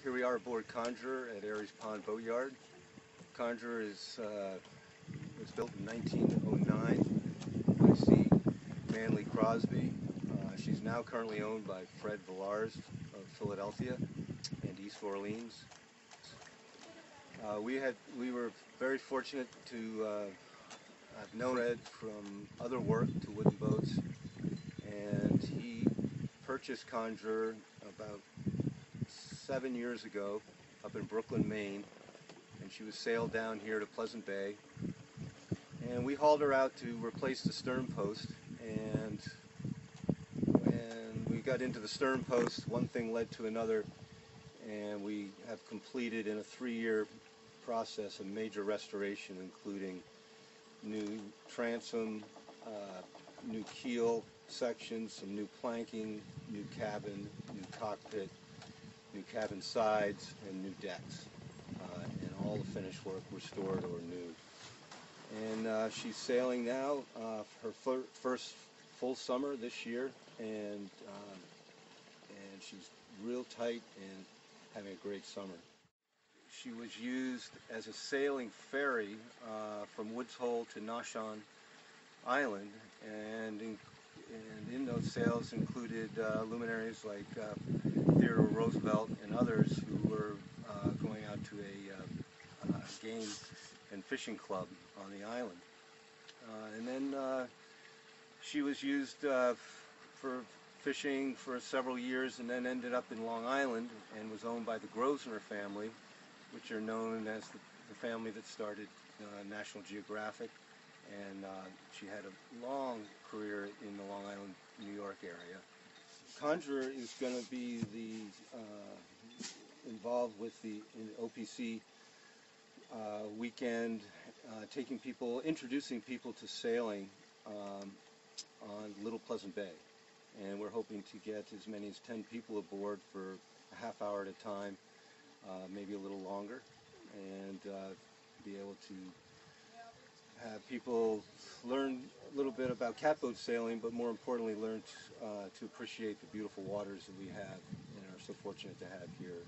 Here we are aboard Conjurer at Aries Pond Boatyard. Conjurer was built in 1909 by C. Manley Crosby. She's now currently owned by Fred Villars of Philadelphia and East Orleans. We were very fortunate to have known Fred from other work to wooden boats, and he purchased Conjurer about 7 years ago up in Brooklyn, Maine, and she was sailed down here to Pleasant Bay, and we hauled her out to replace the stern post. And when we got into the stern post, one thing led to another, and we have completed in a 3-year process a major restoration, including new transom, new keel sections, some new planking, new cabin, new cockpit, new cabin sides, and new decks, and all the finished work restored or new. And she's sailing now, her first full summer this year, and she's real tight and having a great summer. She was used as a sailing ferry from Woods Hole to Nashon Island, and in those sails included luminaries like Theodore Roosevelt and others who were going out to a game and fishing club on the island. And then she was used for fishing for several years, and then ended up in Long Island and was owned by the Grosvenor family, which are known as the family that started National Geographic. And she had a long career in the Long Island, New York area. Conjurer is going to be involved with the OPC weekend, introducing people to sailing on Little Pleasant Bay. And we're hoping to get as many as 10 people aboard for a half hour at a time, maybe a little longer, and be able to have people learn a little bit about catboat sailing, but more importantly learn to appreciate the beautiful waters that we have and are so fortunate to have here